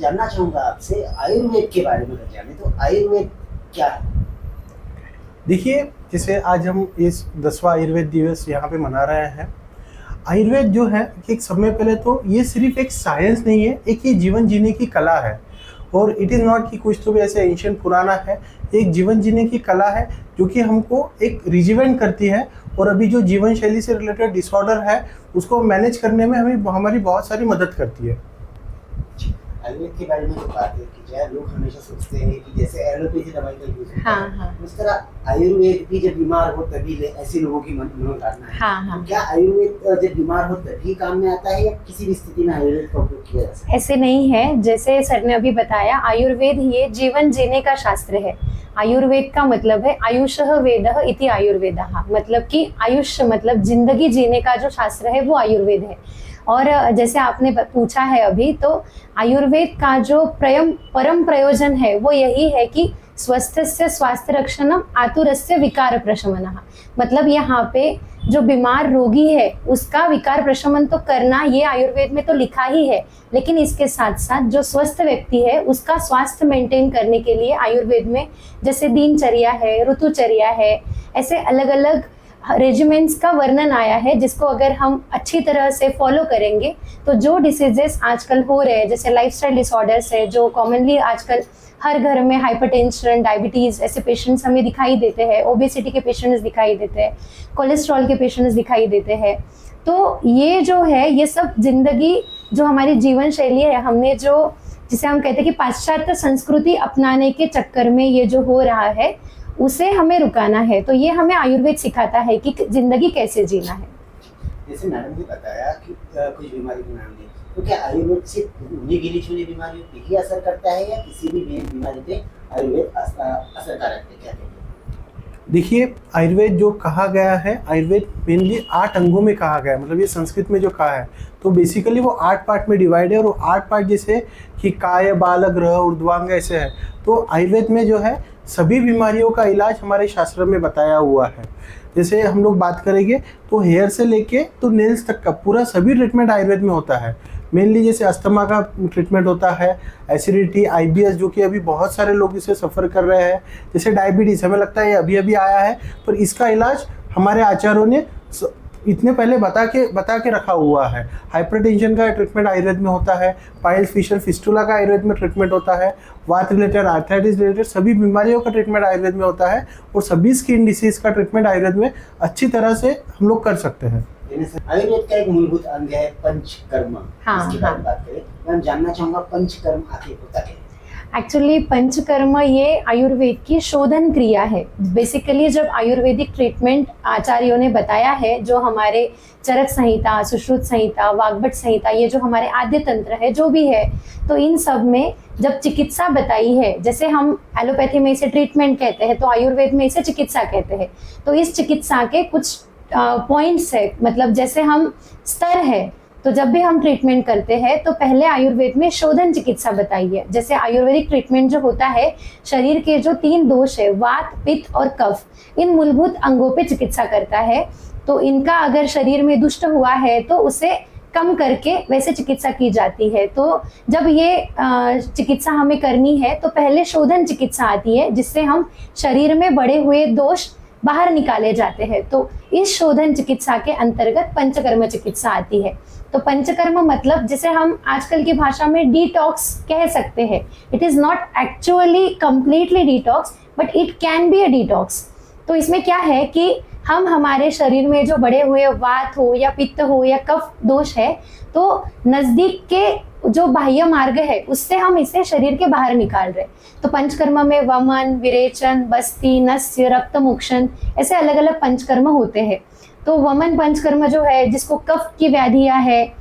जानना चाहूँगा आपसे आयुर्वेद के बारे में जाने, तो आयुर्वेद क्या है? देखिए, जैसे आज हम इस 10वां आयुर्वेद दिवस यहाँ पे मना रहे हैं। आयुर्वेद जो है कि एक समय पहले तो ये सिर्फ एक साइंस नहीं है, एक ये जीवन जीने की कला है। और इट इज़ नॉट कि कुछ तो भी ऐसे एंशिएंट पुराना है, एक जीवन जीने की कला है जो कि हमको एक रिजिवेंट करती है। और अभी जो जीवन शैली से रिलेटेड डिसऑर्डर है उसको मैनेज करने में हमें हमारी बहुत सारी मदद करती है। आयुर्वेद के बारे में जो बात है कि जो लोग हमेशा सोचते हैं कि जैसे एलोपैथी दवाई का यूज होता है, उस तरह आयुर्वेद भी जब बीमार हो तभी ले, ऐसे लोगों की मनोकामना है। तो क्या आयुर्वेद जब बीमार हो तभी काम में आता है या किसी भी स्थिति में आयुर्वेद का उपयोग किया जा सकता है? ऐसे नहीं है, जैसे सर ने अभी बताया, आयुर्वेद ये जीवन जीने का शास्त्र है। आयुर्वेद का मतलब है आयुषः वेदः इति आयुर्वेदः, मतलब कि आयुष्य मतलब जिंदगी जीने का जो शास्त्र है वो आयुर्वेद है। और जैसे आपने पूछा है अभी, तो आयुर्वेद का जो परम प्रयोजन है वो यही है कि स्वस्थस्य स्वास्थ्य रक्षणम आतुरस्य विकार प्रशमनः, मतलब यहाँ पे जो बीमार रोगी है उसका विकार प्रशमन तो करना ये आयुर्वेद में तो लिखा ही है, लेकिन इसके साथ साथ जो स्वस्थ व्यक्ति है उसका स्वास्थ्य मेंटेन करने के लिए आयुर्वेद में जैसे दिनचर्या है, ऋतुचर्या है, ऐसे अलग अलग रेजिमेंट्स का वर्णन आया है, जिसको अगर हम अच्छी तरह से फॉलो करेंगे तो जो डिसीजेस आजकल हो रहे हैं, जैसे लाइफस्टाइल डिसऑर्डर्स है जो कॉमनली आजकल हर घर में, हाइपरटेंशन, डायबिटीज़ ऐसे पेशेंट्स हमें दिखाई देते हैं, ओबेसिटी के पेशेंट्स दिखाई देते हैं, कोलेस्ट्रॉल के पेशेंट्स दिखाई देते हैं। तो ये जो है, ये सब जिंदगी जो हमारी जीवन शैली है, हमने जो जिसे हम कहते हैं कि पाश्चात्य संस्कृति अपनाने के चक्कर में ये जो हो रहा है उसे हमें रुकाना है। तो ये हमें आयुर्वेद सिखाता है कि जिंदगी कैसे जीना है। जैसे मैडम ने बताया कि कुछ बीमारी के नाम दिए, तो क्या आयुर्वेद से गिनी गिनी चुनी बीमारियों पे ही असर करता है या किसी भी बीमारी पे आयुर्वेद असरकारक है? क्या कहते हैं? देखिए, आयुर्वेद जो कहा गया है, आयुर्वेद मेनली 8 अंगों में कहा गया है, मतलब ये संस्कृत में जो कहा है तो बेसिकली वो 8 पार्ट में डिवाइड है। और वो 8 पार्ट जैसे कि काय, बाल, ग्रह, ऊर्ध्वांग ऐसे है। तो आयुर्वेद में जो है सभी बीमारियों का इलाज हमारे शास्त्र में बताया हुआ है। जैसे हम लोग बात करेंगे तो हेयर से लेके तो नेल्स तक का पूरा सभी ट्रीटमेंट आयुर्वेद में होता है। मेनली जैसे अस्थमा का ट्रीटमेंट होता है, एसिडिटी, IBS जो कि अभी बहुत सारे लोग इसे सफ़र कर रहे हैं, जैसे डायबिटीज़ हमें लगता है ये अभी अभी आया है, पर इसका इलाज हमारे आचार्यों ने इतने पहले बता के रखा हुआ है। हाइपरटेंशन का ट्रीटमेंट आयुर्वेद में होता है, पाइल्स, फिशर, फिस्टुला का आयुर्वेद में ट्रीटमेंट होता है, वात रिलेटेड, आर्थराइटिस रिलेटेड सभी बीमारियों का ट्रीटमेंट आयुर्वेद में होता है। और सभी स्किन डिसीज का ट्रीटमेंट आयुर्वेद में अच्छी तरह से हम लोग कर सकते हैं। आयुर्वेद का एक मूलभूत अंग है पंचकर्म। इसके बारे में बात करें, मैं जानना चाहूँगा पंचकर्म आखिर होता क्या है? एक्चुअली पंचकर्म ये आयुर्वेद की शोधन क्रिया है। बेसिकली जब आयुर्वेदिक ट्रीटमेंट आचार्यों ने बताया है, जो हमारे चरक संहिता, सुश्रुत संहिता, वाग्भट संहिता, ये जो हमारे आद्य तंत्र है जो भी है, तो इन सब में जब चिकित्सा बताई है, जैसे हम एलोपैथी में इसे ट्रीटमेंट कहते हैं तो आयुर्वेद में इसे चिकित्सा कहते हैं। तो इस चिकित्सा के कुछ पॉइंट्स है, मतलब जैसे हम स्तर है, तो जब भी हम ट्रीटमेंट करते हैं तो पहले आयुर्वेद में शोधन चिकित्सा बताई है। जैसे आयुर्वेदिक ट्रीटमेंट जो होता है, शरीर के जो 3 दोष है, वात, पित्त और कफ, इन मूलभूत अंगों पे चिकित्सा करता है। तो इनका अगर शरीर में दुष्ट हुआ है तो उसे कम करके वैसे चिकित्सा की जाती है। तो जब ये चिकित्सा हमें करनी है तो पहले शोधन चिकित्सा आती है, जिससे हम शरीर में बढ़े हुए दोष बाहर निकाले जाते हैं। तो इस शोधन चिकित्सा के अंतर्गत पंचकर्म चिकित्सा आती है। तो पंचकर्म मतलब जिसे हम आजकल की भाषा में डिटॉक्स कह सकते हैं। It is not actually completely detox, but it can be a detox. तो इसमें क्या है कि हम हमारे शरीर में जो बढ़े हुए वात हो या पित्त हो या कफ दोष है, तो नज़दीक के जो बाह्य मार्ग है उससे हम इसे शरीर के बाहर निकाल रहे। तो पंचकर्म में वमन, विरेचन, बस्ती, नस्य, रक्त मोक्षण ऐसे अलग अलग पंचकर्म होते हैं। तो वमन पंचकर्म जो है, जिसको कफ की व्याधियाँ है,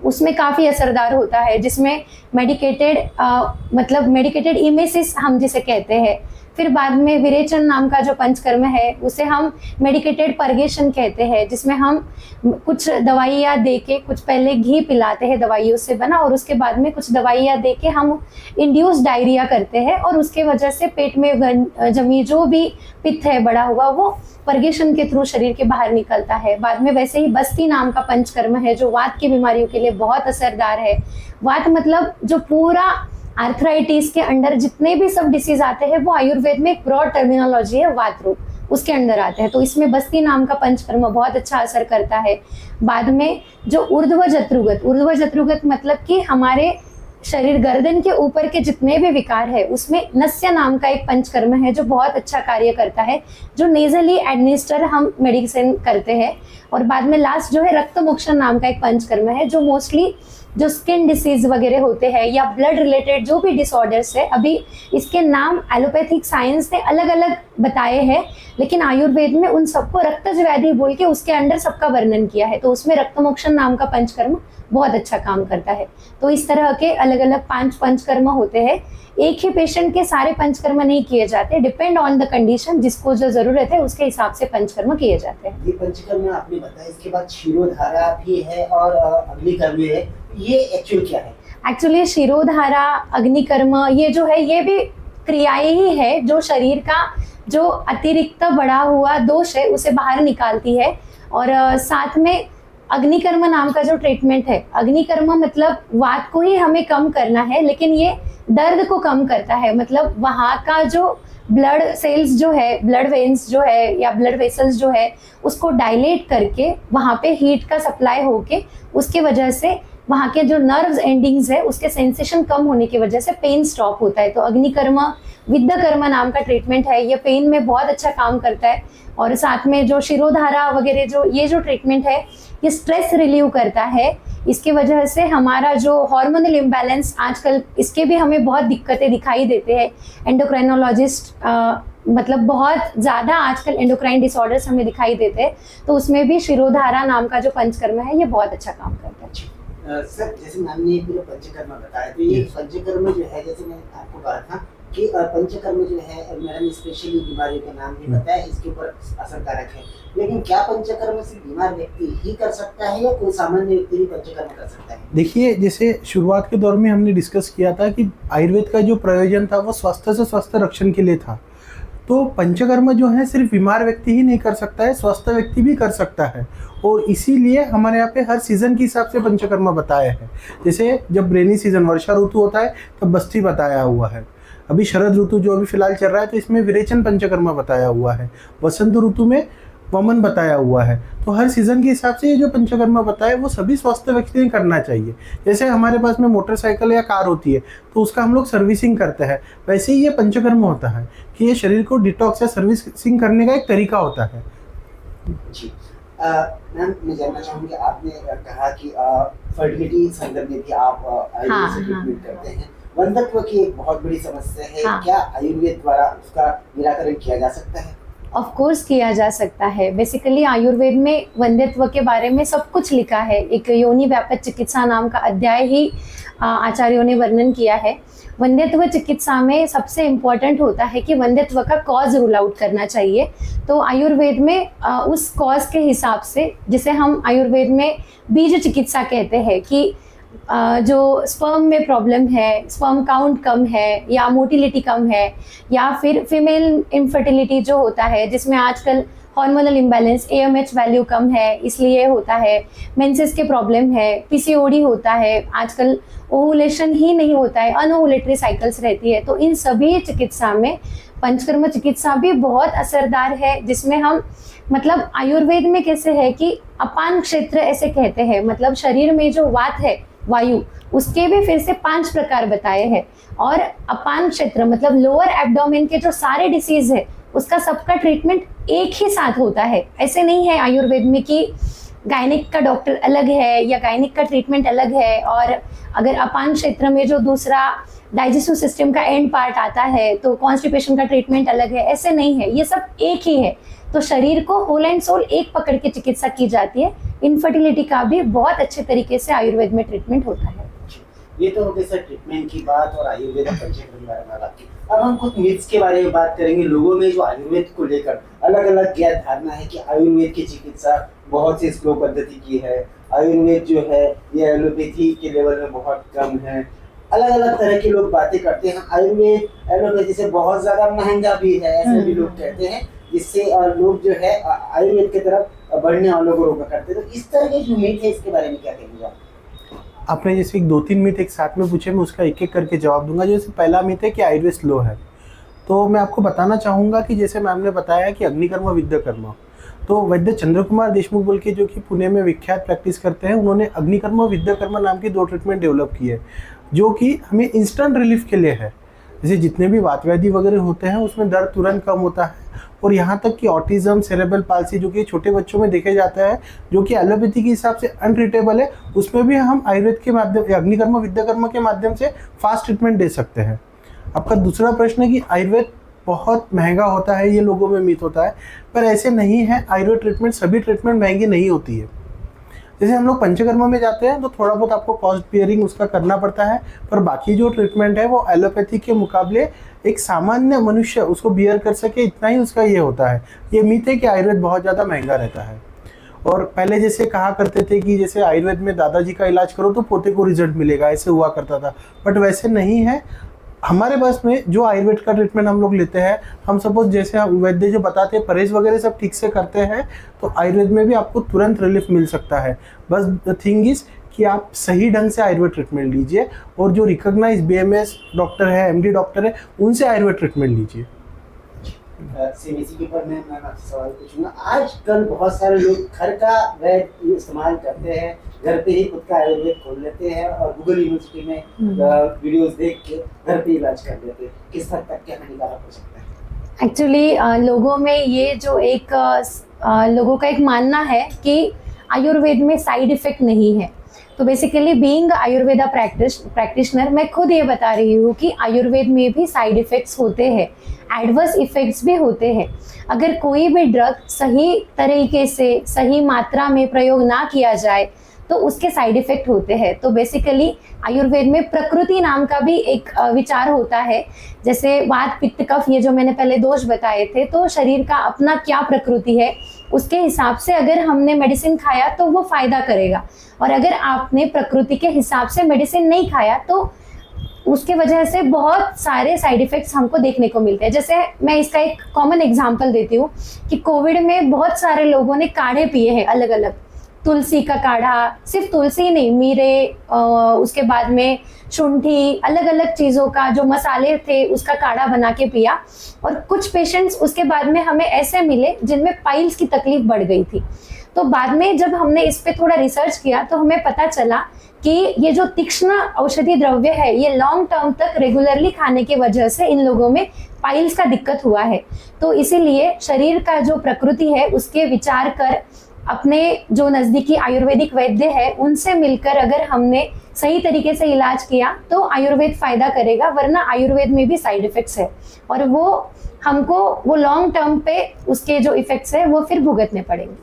उसमें काफ़ी असरदार होता है, जिसमें मेडिकेटेड मतलब मेडिकेटेड इमेसिस हम जिसे कहते हैं, फिर बाद में विरेचन नाम का जो पंचकर्म है उसे हम मेडिकेटेड पर्गेशन कहते हैं, जिसमें हम कुछ दवाइयाँ दे के, कुछ पहले घी पिलाते हैं दवाइयों से बना, और उसके बाद में कुछ दवाइयाँ दे के हम इंड्यूस डायरिया करते हैं, और उसके वजह से पेट में जमी जो भी पित्त है बड़ा हुआ वो पर्गेशन के थ्रू शरीर के बाहर निकलता है। बाद में वैसे ही बस्ती नाम का पंचकर्म है जो वात की बीमारियों के लिए बहुत असरदार है। वात मतलब जो पूरा आर्थराइटिस के अंडर जितने भी सब डिसीज आते हैं वो आयुर्वेद में एक ब्रॉड टर्मिनोलॉजी है, वात रोग, उसके अंदर आते हैं। तो इसमें बस्ती नाम का पंचकर्म बहुत अच्छा असर करता है। बाद में जो ऊर्ध्व जत्रुगत मतलब कि हमारे शरीर गर्दन के ऊपर के जितने भी विकार है उसमें नस्य नाम का एक पंचकर्म है जो बहुत अच्छा कार्य करता है, जो नेजली एडमिनिस्टर हम मेडिसिन करते हैं। और बाद में लास्ट जो है रक्त मोक्षण नाम का एक पंचकर्म है जो मोस्टली जो स्किन डिसीज वगैरह होते हैं या ब्लड रिलेटेड जो भी डिसऑर्डर्स है, अभी इसके नाम एलोपैथिक साइंस ने अलग अलग बताए हैं, लेकिन आयुर्वेद में उन सबको रक्तज व्याधि बोल के उसके अंदर सबका वर्णन किया है। तो उसमें रक्त मोक्षण नाम का पंचकर्म बहुत अच्छा काम करता है। तो इस तरह के अलग अलग 5 पंचकर्म होते हैं। एक ही पेशेंट के सारे पंचकर्म नहीं किए जाते, डिपेंड ऑन द कंडीशन, जिसको जो जरूरत है उसके हिसाब से पंचकर्म किए जाते हैं। ये पंचकर्म आपने बताया, इसके बाद शिरोधारा भी है और अग्निकर्म है, ये एक्चुअल क्या है? एक्चुअली शिरोधारा, अग्निकर्म ये जो है ये भी क्रियाएं ही है जो शरीर का जो अतिरिक्त बढ़ा हुआ दोष है उसे बाहर निकालती है। और साथ में अग्निकर्म नाम का जो ट्रीटमेंट है, अग्निकर्म मतलब वात को ही हमें कम करना है, लेकिन ये दर्द को कम करता है। मतलब वहाँ का जो ब्लड सेल्स जो है, ब्लड वेन्स जो है या ब्लड वेसल्स जो है उसको डायलेट करके वहाँ पे हीट का सप्लाई होके उसके वजह से वहाँ के जो नर्व्स एंडिंग्स है उसके सेंसेशन कम होने की वजह से पेन स्टॉप होता है। तो अग्निकर्म विद्यकर्म नाम का ट्रीटमेंट है, ये पेन में बहुत अच्छा काम करता है। और साथ में जो शिरोधारा वगैरह जो ये जो ट्रीटमेंट है ये स्ट्रेस रिलीव करता है। इसकी वजह से हमारा जो हार्मोनल इम्बैलेंस आजकल इसके भी हमें बहुत दिक्कतें दिखाई देते हैं। एंडोक्राइनोलॉजिस्ट मतलब बहुत ज़्यादा आजकल एंडोक्राइन डिसऑर्डर्स हमें दिखाई देते हैं, तो उसमें भी शिरोधारा नाम का जो पंचकर्म है ये बहुत अच्छा काम करता है। सर जैसे मैम ने पूरा पंचकर्म बताया, तो ये पंचकर्म जो है, जैसे मैंने आपको कहा था कि पंचकर्म जो है मैडम स्पेशली बीमारियों का नाम भी बताया, इसके ऊपर असरकारक है, लेकिन क्या पंचकर्म सिर्फ बीमार व्यक्ति ही कर सकता है या कोई सामान्य व्यक्ति भी पंचकर्म कर सकता है? देखिए, जैसे शुरुआत के दौर में हमने डिस्कस किया था कि आयुर्वेद का जो प्रयोजन था वो स्वास्थ्य से स्वास्थ्य रक्षण के लिए था। तो पंचकर्म जो है सिर्फ बीमार व्यक्ति ही नहीं कर सकता है, स्वस्थ व्यक्ति भी कर सकता है। और इसीलिए हमारे यहाँ पे हर सीज़न के हिसाब से पंचकर्म बताया है। जैसे जब रेनी सीज़न वर्षा ऋतु होता है तब बस्ती बताया हुआ है। अभी शरद ऋतु जो अभी फिलहाल चल रहा है तो इसमें विरेचन पंचकर्म बताया हुआ है। वसंत ऋतु में वमन बताया हुआ है। तो हर सीज़न के हिसाब से ये जो पंचकर्म बताए वो सभी स्वस्थ व्यक्ति ने करना चाहिए। जैसे हमारे पास में मोटरसाइकिल या कार होती है तो उसका हम लोग सर्विसिंग करते हैं, वैसे ही ये पंचकर्म होता है कि ये शरीर को डिटॉक्स या सर्विसिंग करने का एक तरीका होता है। जी मैम, मैं जानना चाहूँगी, आपने कहा कि फर्टिलिटी संदर्भ में भी आप आयुर्वेद से ट्रीटमेंट करते हैं। वंध्यत्व की एक बहुत बड़ी समस्या है, क्या आयुर्वेद द्वारा उसका निराकरण किया जा सकता है? ऑफ कोर्स किया जा सकता है। बेसिकली आयुर्वेद में वंध्यत्व के बारे में सब कुछ लिखा है। एक योनि व्यापक चिकित्सा नाम का अध्याय ही आचार्यों ने वर्णन किया है। वंध्यत्व चिकित्सा में सबसे इम्पॉर्टेंट होता है कि वंध्यत्व का कॉज रूल आउट करना चाहिए। तो आयुर्वेद में उस कॉज के हिसाब से, जिसे हम आयुर्वेद में बीज चिकित्सा कहते हैं कि जो स्पर्म में प्रॉब्लम है, स्पर्म काउंट कम है या मोटिलिटी कम है, या फिर फीमेल इनफर्टिलिटी जो होता है जिसमें आजकल हार्मोनल इम्बैलेंस AMH वैल्यू कम है इसलिए होता है, मेंसेस के प्रॉब्लम है, PCOD होता है, आजकल ओवुलेशन ही नहीं होता है, अनओवुलेटरी साइकिल्स रहती है। तो इन सभी चिकित्सा में पंचकर्म चिकित्सा भी बहुत असरदार है, जिसमें हम मतलब आयुर्वेद में कैसे है कि अपान क्षेत्र ऐसे कहते हैं, मतलब शरीर में जो वात है वायु, उसके भी फिर से 5 प्रकार बताए हैं। और अपान क्षेत्र मतलब लोअर एब्डोमेन के जो सारे डिसीज है उसका सबका ट्रीटमेंट एक ही साथ होता है। ऐसे नहीं है आयुर्वेद में कि गायनिक का डॉक्टर अलग है या गायनिक का ट्रीटमेंट अलग है, और अगर अपान क्षेत्र में जो दूसरा डाइजेस्टिव सिस्टम का एंड पार्ट आता है तो कॉन्स्टिपेशन का ट्रीटमेंट अलग है। ऐसे नहीं है, ये सब एक ही है। तो शरीर को होल एंड सोल एक पकड़ के चिकित्सा की जाती है। इनफर्टिलिटी का भी बहुत अच्छे तरीके से आयुर्वेद में ट्रीटमेंट होता है। ये तो हो गई सर ट्रीटमेंट की बात और आयुर्वेद और पंचकर्म के बारे में बात की। अब हम कुछ मिथ्स के बारे में बात करेंगे। लोगों में जो आयुर्वेद को लेकर अलग अलग ज्ञात धारणा है कि आयुर्वेद की चिकित्सा बहुत ही स्लो पद्धति की है, आयुर्वेद जो है ये एलोपैथी के लेवल में बहुत कम है। अलग अलग तरह के लोग बातें करते हैं। आयुर्वेद एलोपैथी से बहुत ज्यादा महंगा भी है, ऐसे भी लोग कहते हैं, जिससे लोग जो है आयुर्वेद की तरफ बढ़ने वालों को रोका करते हैं। तो इस तरह के जो मीट है इसके बारे में क्या कहेंगे आप? आपने जैसे 2-3 मीट एक साथ में पूछे, मैं उसका एक एक करके जवाब दूंगा। जैसे पहला मीट है कि आयुर्वेद स्लो है, तो मैं आपको बताना चाहूँगा कि जैसे मैम ने बताया कि अग्निकर्म विद्याकर्म, तो वैद्य चंद्र कुमार देशमुख बोल के जो कि पुणे में विख्यात प्रैक्टिस करते हैं, उन्होंने अग्निकर्म और विद्याकर्म नाम की 2 ट्रीटमेंट डेवलप की है जो कि हमें इंस्टेंट रिलीफ के लिए है। जैसे जितने भी वात व्याधि वगैरह होते हैं उसमें दर्द तुरंत कम होता है, और यहाँ तक कि ऑटिज्म, सेरेब्रल पाल्सी जो कि छोटे बच्चों में देखे जाता है, जो कि एलोपैथी के हिसाब से अनट्रीटेबल है, उसमें भी हम आयुर्वेद के माध्यम, अग्निकर्म विद्याकर्म के माध्यम से फास्ट ट्रीटमेंट दे सकते हैं। आपका दूसरा प्रश्न है कि आयुर्वेद बहुत महंगा होता है, ये लोगों में मिथ होता है, पर ऐसे नहीं है। आयुर्वेद ट्रीटमेंट, सभी ट्रीटमेंट महंगी नहीं होती है। जैसे हम लोग पंचकर्म में जाते हैं तो थोड़ा बहुत आपको कॉस्ट बियरिंग उसका करना पड़ता है, पर बाकी जो ट्रीटमेंट है वो एलोपैथी के मुकाबले एक सामान्य मनुष्य उसको बियर कर सके, इतना ही उसका ये होता है। ये मिथ है कि आयुर्वेद बहुत ज़्यादा महंगा रहता है। और पहले जैसे कहा करते थे कि जैसे आयुर्वेद में दादाजी का इलाज करो तो पोते को रिजल्ट मिलेगा, ऐसे हुआ करता था, बट वैसे नहीं है। हमारे पास में जो आयुर्वेद का ट्रीटमेंट हम लोग लेते हैं, हम सपोज जैसे हम वैद्य जो बताते हैं परहेज वगैरह सब ठीक से करते हैं, तो आयुर्वेद में भी आपको तुरंत रिलीफ मिल सकता है। बस द थिंग इज़ कि आप सही ढंग से आयुर्वेद ट्रीटमेंट लीजिए, और जो रिकॉग्नाइज BMS डॉक्टर है, MD डॉक्टर है, उनसे आयुर्वेद ट्रीटमेंट लीजिए। सेम इसी के ऊपर मैं आपसे सवाल पूछूंगा। आजकल बहुत सारे लोग घर का वैद्य इस्तेमाल करते हैं, घर पे ही खुद का आयुर्वेद खोल लेते हैं और गूगल यूनिवर्सिटी में वीडियोस देख के घर पे इलाज कर लेते हैं। किस हद तक क्या हानिकारक हो सकता है? एक्चुअली लोगों में ये जो एक लोगों का एक मानना है कि आयुर्वेद में साइड इफ़ेक्ट नहीं है। तो बेसिकली बीइंग आयुर्वेदा प्रैक्टिशनर, मैं खुद ये बता रही हूँ कि आयुर्वेद में भी साइड इफ़ेक्ट्स होते हैं, एडवर्स इफ़ेक्ट्स भी होते हैं। अगर कोई भी ड्रग सही तरीके से, सही मात्रा में प्रयोग ना किया जाए तो उसके साइड इफ़ेक्ट होते हैं। तो बेसिकली आयुर्वेद में प्रकृति नाम का भी एक विचार होता है। जैसे वात, पित्त, कफ, ये जो मैंने पहले दोष बताए थे, तो शरीर का अपना क्या प्रकृति है, उसके हिसाब से अगर हमने मेडिसिन खाया तो वो फ़ायदा करेगा, और अगर आपने प्रकृति के हिसाब से मेडिसिन नहीं खाया तो उसके वजह से बहुत सारे साइड इफ़ेक्ट्स हमको देखने को मिलते हैं। जैसे मैं इसका एक कॉमन एग्जांपल देती हूँ कि कोविड में बहुत सारे लोगों ने काढ़े पिए हैं अलग अलग। तुलसी का काढ़ा, सिर्फ तुलसी नहीं, मीरे, उसके बाद में शुंठी, अलग अलग चीज़ों का जो मसाले थे उसका काढ़ा बना के पिया। और कुछ पेशेंट्स उसके बाद में हमें ऐसे मिले जिनमें पाइल्स की तकलीफ बढ़ गई थी। तो बाद में जब हमने इस पे थोड़ा रिसर्च किया तो हमें पता चला कि ये जो तीक्ष्ण औषधि द्रव्य है, ये लॉन्ग टर्म तक रेगुलरली खाने की वजह से इन लोगों में पाइल्स का दिक्कत हुआ है। तो इसीलिए शरीर का जो प्रकृति है उसके विचार कर अपने जो नज़दीकी आयुर्वेदिक वैद्य है उनसे मिलकर अगर हमने सही तरीके से इलाज किया तो आयुर्वेद फ़ायदा करेगा, वरना आयुर्वेद में भी साइड इफ़ेक्ट्स है और वो हमको वो लॉन्ग टर्म पे उसके जो इफ़ेक्ट्स है वो फिर भुगतने पड़ेंगे।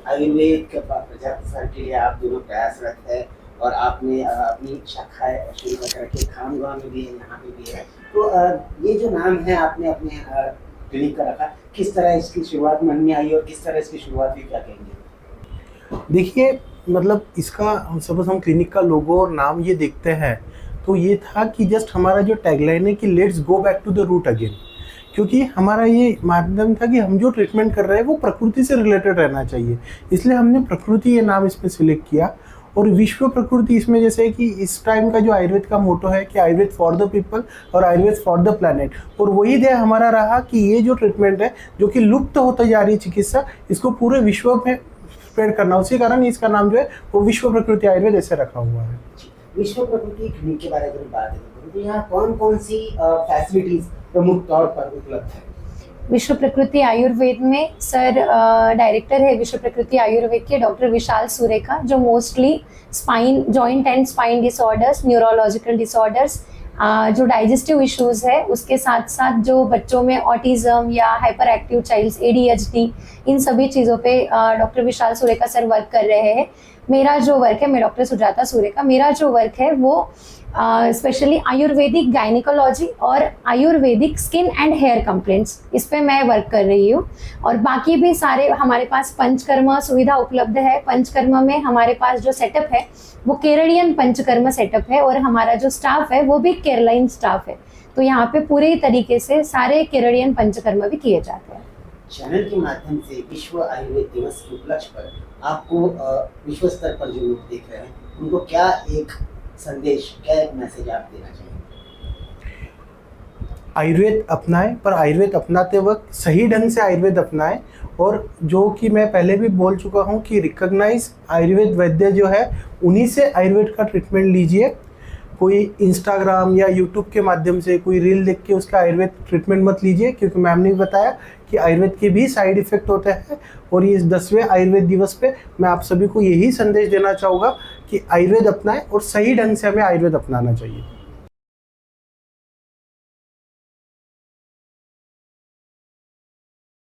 आयुर्वेद के प्रचार प्रसार के लिए आप दोनों प्रयासरत है और आपने अपनी शाखाएं शुरू कर रखी है, खामगांव में भी है, यहाँ पे भी है। तो ये जो नाम है आपने अपने क्लिनिक का रखा, किस तरह इसकी शुरुआत मन में आई और किस तरह इसकी शुरुआत हुई, क्या कहेंगे? देखिए, मतलब इसका सपोज हम क्लिनिक का लोगो और नाम ये देखते हैं तो ये था कि जस्ट हमारा जो टैगलाइन है कि let's go back to the root again, क्योंकि हमारा ये माध्यम था कि हम जो ट्रीटमेंट कर रहे हैं वो प्रकृति से रिलेटेड रहना चाहिए, इसलिए हमने प्रकृति ये नाम इसमें सिलेक्ट किया। और विश्व प्रकृति इसमें जैसे कि इस टाइम का जो आयुर्वेद का मोटो है कि आयुर्वेद फॉर द पीपल और आयुर्वेद फॉर द प्लैनेट, और वही ध्येय हमारा रहा कि ये जो ट्रीटमेंट है जो कि लुप्त होता जा रही चिकित्सा, इसको पूरे विश्व में स्प्रेड करना, उसी कारण इसका नाम जो है वो विश्व प्रकृति आयुर्वेद ऐसे रखा हुआ है। विश्व प्रकृति क्लिनिक के बारे में बात करें तो यहाँ कौन कौन सी फैसिलिटीज प्रमुख तौर पर उपलब्ध है? विश्व प्रकृति आयुर्वेद में सर डायरेक्टर है विश्व प्रकृति आयुर्वेद के डॉक्टर विशाल सुरेखा, जो mostly spine, joint and spine disorders, neurological disorders, जो डाइजेस्टिव इश्यूज है उसके साथ साथ जो बच्चों में ऑटिज्म या हाइपर एक्टिव चाइल्ड्स, ADHD, इन सभी चीज़ों पे डॉक्टर विशाल सुरेखा सर वर्क कर रहे हैं। मेरा जो वर्क है, मैं डॉक्टर सुजाता सुरेखा, मेरा जो वर्क है वो स्पेशली आयुर्वेदिक गायनिकोलॉजी और Ayurvedic skin and hair complaints, इस पे मैं वर्क कर रही हूँ। और बाकी भी सारे हमारे पास पंचकर्म सुविधा उपलब्ध है। पंचकर्म में हमारे पास जो सेटअप है वो केरलियन पंचकर्म सेटअप है और हमारा जो स्टाफ है वो भी केरलाइन स्टाफ है। तो यहाँ पे पूरे तरीके से सारे केरलियन पंचकर्म भी किए जाते हैं। चैनल के माध्यम से विश्व आयुर्वेद दिवस के उपलक्ष्य पर आपको विश्व स्तर पर जो लोग देख रहे हैं उनको क्या एक संदेश, क्या एक मैसेज आप देना चाहिए? आयुर्वेद अपनाएं, पर आयुर्वेद अपनाते वक्त सही ढंग से आयुर्वेद अपनाएं। और जो कि मैं पहले भी बोल चुका हूं कि रिकॉग्नाइज आयुर्वेद वैद्य जो है उन्हीं से आयुर्वेद का ट्रीटमेंट लीजिए। कोई इंस्टाग्राम या यूट्यूब के माध्यम से कोई रील देख के उसका आयुर्वेद ट्रीटमेंट मत लीजिए, क्योंकि मैम ने बताया कि आयुर्वेद के भी साइड इफ़ेक्ट होते हैं। और इस 10वें आयुर्वेद दिवस पे मैं आप सभी को यही संदेश देना चाहूँगा कि आयुर्वेद अपनाएं और सही ढंग से हमें आयुर्वेद अपनाना चाहिए।